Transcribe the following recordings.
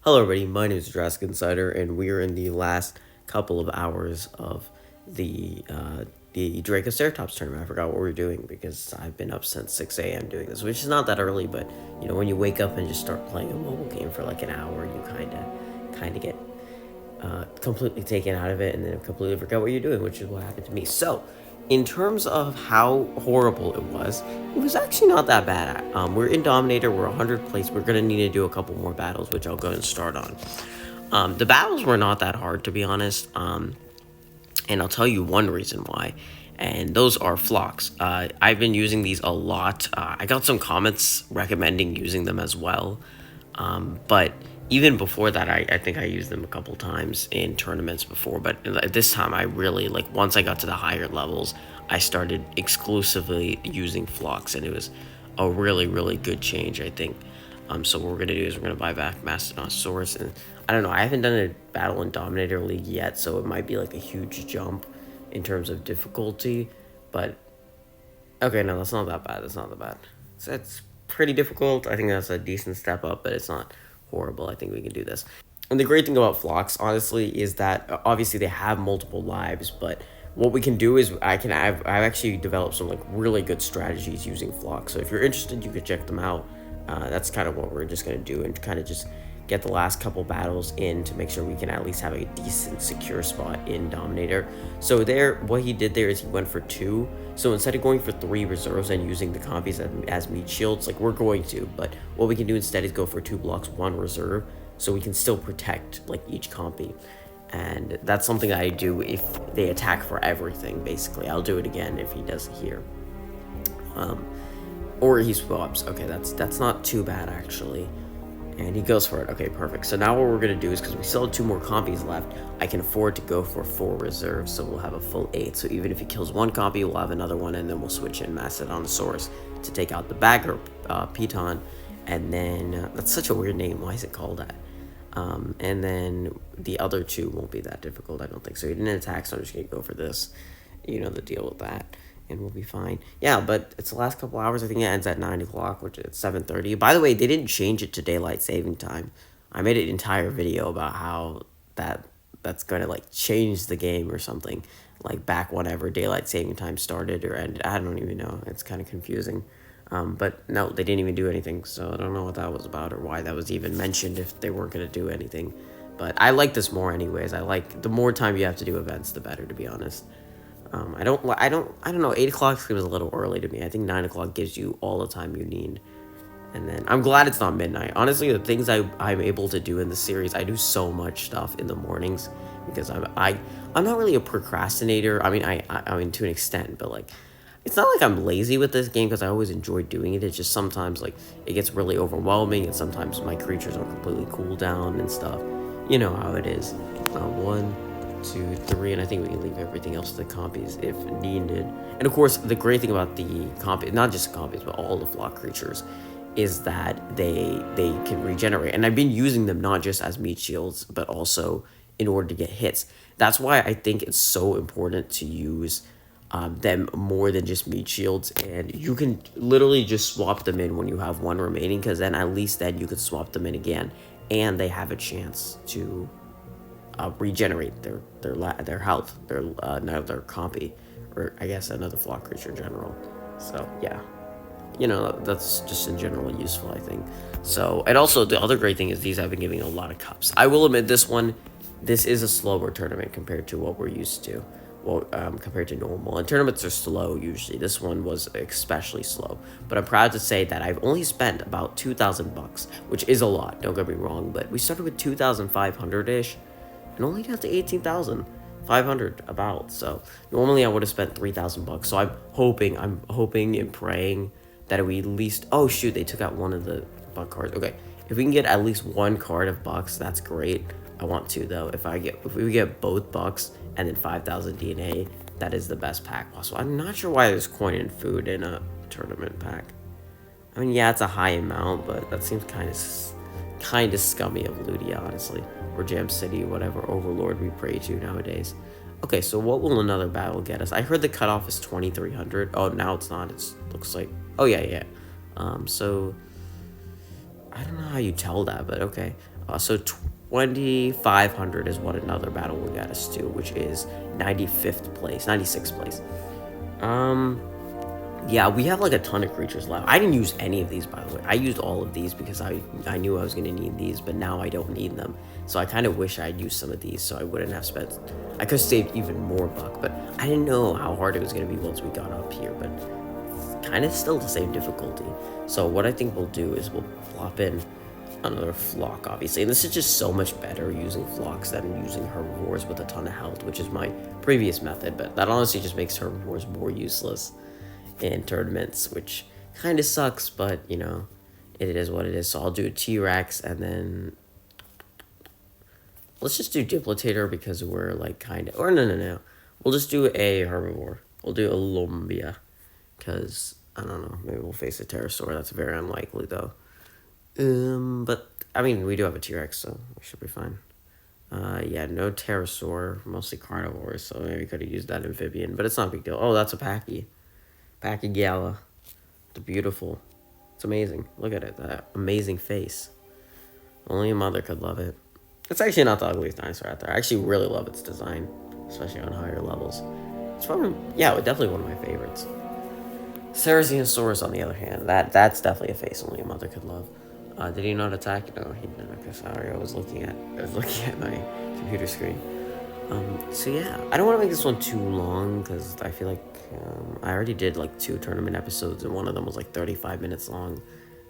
Hello, everybody. My name is Jurassic Insider, and we are in the last couple of hours of the Dracoceratops tournament. I forgot what we were doing because I've been up since 6 a.m. doing this, which is not that early. But when you wake up and just start playing a mobile game for like an hour, you kind of get completely taken out of it and then completely forget what you're doing, which is what happened to me. So, in terms of how horrible it was actually not that bad. We're in Dominator, we're 100th place. We're going to need to do a couple more battles, which I'll go and start on. The battles were not that hard, to be honest, and I'll tell you one reason why, and those are flocks. I've been using these a lot. I got some comments recommending using them as well, but even before that, I think I used them a couple times in tournaments before, but this time I really, like, once I got to the higher levels, I started exclusively using flocks, and it was a really, really good change, I think. So what we're going to do is we're going to buy back Mastodonsaurus, and I don't know, I haven't done a battle in Dominator League yet, so it might be like a huge jump in terms of difficulty, but okay, no, that's not that bad, It's pretty difficult. I think that's a decent step up, but it's not horrible. I think we can do this. And the great thing about flocks, honestly, is that obviously they have multiple lives, but what we can do is I've actually developed some like really good strategies using flocks. So if you're interested, you could check them out. That's kind of what we're just gonna do, and kind of just get the last couple battles in to make sure we can at least have a decent secure spot in Dominator. So there, what he did there is he went for 2. So instead of going for 3 reserves and using the compies as meat shields, like we're going to, but what we can do instead is go for 2 blocks, 1 reserve, so we can still protect like each compy. And that's something I do if they attack for everything, basically. I'll do it again if he does it here. Or he swaps. Okay, that's not too bad, actually. And he goes for it. Okay, perfect. So now what we're going to do is, because we still have 2 more compies left, I can afford to go for 4 reserves, so we'll have a full 8. So even if he kills 1 copy, we'll have another one, and then we'll switch in Mastodonsaurus to take out the bagger Piton. And then, that's such a weird name. Why is it called that? And then the other 2 won't be that difficult, I don't think. So he didn't attack, so I'm just going to go for this. You know the deal with that. And we'll be fine. Yeah, but it's the last couple hours. I think it ends at 9 o'clock, which is 7:30. By the way, they didn't change it to daylight saving time. I made an entire video about how that's going to, like, change the game or something. Like, back whenever daylight saving time started or ended. I don't even know. It's kind of confusing. But no, they didn't even do anything. So I don't know what that was about or why that was even mentioned if they weren't going to do anything. But I like this more anyways. I like the more time you have to do events, the better, to be honest. I don't know, 8 o'clock seems a little early to me. I think 9 o'clock gives you all the time you need. And then, I'm glad it's not midnight. Honestly, the things I'm able to do in the series, I do so much stuff in the mornings, because I'm not really a procrastinator. I mean, to an extent, but, like, it's not like I'm lazy with this game, because I always enjoy doing it. It's just sometimes, like, it gets really overwhelming, and sometimes my creatures are completely cooled down and stuff. You know how it is. 1, 2, 3, and I think we can leave everything else to the compies if needed. And of course, the great thing about the compies, not just the compies, but all the flock creatures, is that they can regenerate. And I've been using them not just as meat shields, but also in order to get hits. That's why I think it's so important to use them more than just meat shields. And you can literally just swap them in when you have 1 remaining, because then at least then you could swap them in again, and they have a chance to regenerate their health, their compy, or I guess another flock creature in general. So yeah, that's just in general useful, I think. So, and also the other great thing is these have been giving a lot of cups. I will admit this is a slower tournament compared to what we're used to. Well, compared to normal, and tournaments are slow usually. This one was especially slow, but I'm proud to say that I've only spent about $2,000, which is a lot. Don't get me wrong, but we started with 2,500 ish. And only got to 18,500 about. So normally I would have spent $3,000. So I'm hoping and praying that we at least. Oh shoot, they took out one of the buck cards. Okay, if we can get at least 1 card of bucks, that's great. I want 2 though. If we get both bucks and then 5,000 DNA, that is the best pack possible. I'm not sure why there's coin and food in a tournament pack. I mean, yeah, it's a high amount, but that seems kind of scummy of Ludia, honestly. Or Jam City, whatever Overlord we pray to nowadays. Okay, so what will another battle get us? I heard the cutoff is 2,300. Oh, now it's not. It looks like. Oh yeah. So I don't know how you tell that, but okay. So 2,500 is what another battle will get us to, which is 95th place, 96th place. Yeah, we have like a ton of creatures left. I didn't use any of these, by the way. I used all of these because I knew I was going to need these, but now I don't need them. So I kind of wish I'd used some of these so I wouldn't have spent... I could have saved even more buck, but I didn't know how hard it was going to be once we got up here, but it's kind of still the same difficulty. So what I think we'll do is we'll plop in another flock, obviously. And this is just so much better using flocks than using herbivores with a ton of health, which is my previous method, but that honestly just makes herbivores more useless in tournaments, which kind of sucks, but you know, it is what it is. So I'll do a T-Rex, and then let's just do Duplitator because we're like kind of, or no, we'll just do a herbivore. We'll do a Lumbia because I don't know, maybe we'll face a pterosaur. That's very unlikely though. But I mean, we do have a T-Rex, so we should be fine. Yeah, no pterosaur, mostly carnivores, so maybe we could have used that amphibian, but it's not a big deal. Oh, that's a Packy. Packy Gala. The beautiful. It's amazing. Look at it. That amazing face. Only a mother could love it. It's actually not the ugliest dinosaur out there. I actually really love its design, especially on higher levels. It's probably, yeah, definitely one of my favorites. Ceratosaurus, on the other hand, that's definitely a face only a mother could love. Did he not attack? No, he didn't. Okay, sorry. I was looking at my computer screen. So yeah, I don't want to make this one too long because I feel like I already did like 2 tournament episodes and one of them was like 35 minutes long,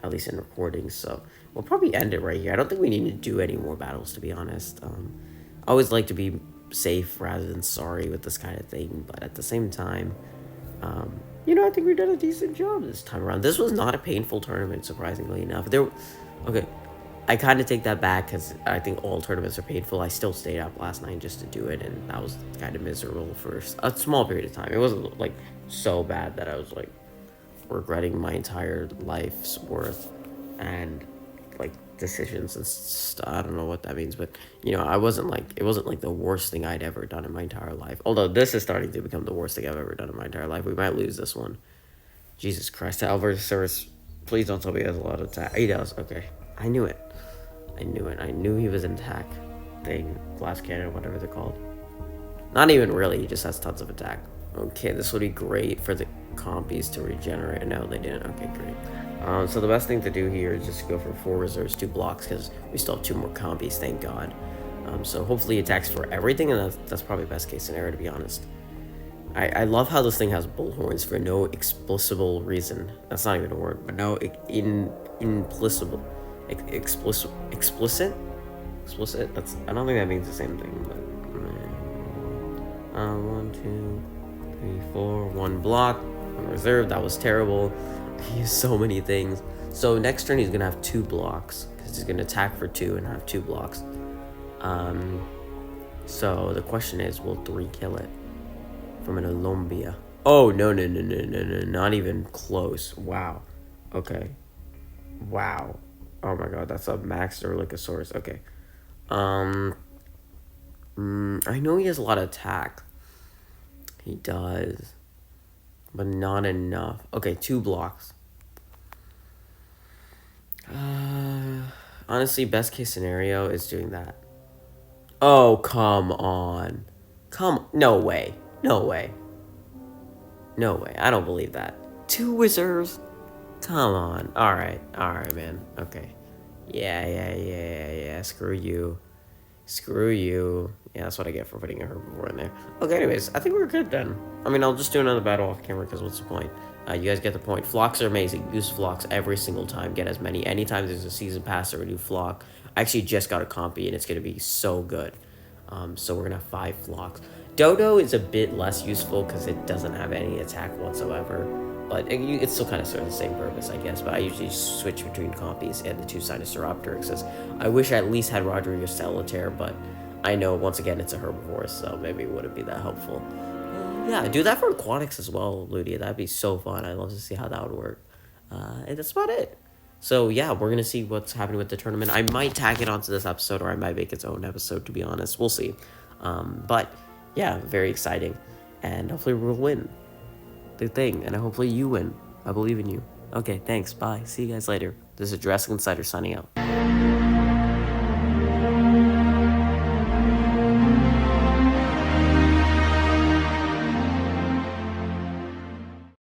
at least in recording. So we'll probably end it right here. I don't think we need to do any more battles, to be honest. I always like to be safe rather than sorry with this kind of thing, but at the same time, you know, I think we've done a decent job this time around. This was not a painful tournament, surprisingly enough. Okay, I kind of take that back because I think all tournaments are painful. I still stayed up last night just to do it, and that was kind of miserable for a small period of time. It wasn't like so bad that I was like regretting my entire life's worth and like decisions and stuff. I don't know what that means, but you know, it wasn't like the worst thing I'd ever done in my entire life. Although this is starting to become the worst thing I've ever done in my entire life. We might lose this one. Jesus Christ, Alvarez, please don't tell me he has a lot of attack. He does. Okay, I knew it. I knew he was an attack thing, glass cannon, whatever they're called. Not even really. He just has tons of attack. Okay, this would be great for the compies to regenerate. No, they didn't. Okay, great. So the best thing to do here is just go for 4 reserves, 2 blocks, because we still have 2 more compies, thank God. So hopefully he attacks for everything, and that's probably best case scenario, to be honest. I love how this thing has bullhorns for no explicable reason. That's not even a word, but no explicit. That's, I don't think that means the same thing, but 1, 2, 3, 4, 1 block, 1 reserve. That was terrible. He used so many things. So next turn he's gonna have 2 blocks because he's gonna attack for 2 and have 2 blocks. So the question is, will 3 kill it from an Olombia? Oh, no, not even close. Wow. Okay. Wow. Oh my God, that's a Max Erlichosaurus. Okay. I know he has a lot of attack. He does. But not enough. Okay, 2 blocks. Honestly, best case scenario is doing that. Oh, come on. No way. I don't believe that. 2 reserves? Come on. Alright, man. Okay. Yeah. Screw you. Yeah, that's what I get for putting a herbivore in there. Okay, anyways, I think we're good then. I mean, I'll just do another battle off camera because what's the point? You guys get the point. Flocks are amazing. Use flocks every single time. Get as many. Anytime there's a season pass or a new flock. I actually just got a compy and it's going to be so good. So we're going to have 5 flocks. Dodo is a bit less useful because it doesn't have any attack whatsoever. But it still kind of serves the same purpose, I guess. But I usually switch between compies and the 2 Sinosauropteryxes. I wish I at least had Rodriguez Solitaire, but I know, once again, it's a herbivore, so maybe it wouldn't be that helpful. Yeah, do that for aquatics as well, Ludia. That'd be so fun. I'd love to see how that would work. And that's about it. So, yeah, we're going to see what's happening with the tournament. I might tag it onto this episode, or I might make its own episode, to be honest. We'll see. But, yeah, very exciting. And hopefully we'll win the thing. And hopefully you win. I believe in you. Okay, thanks. Bye. See you guys later. This is Jurassic Insider signing out.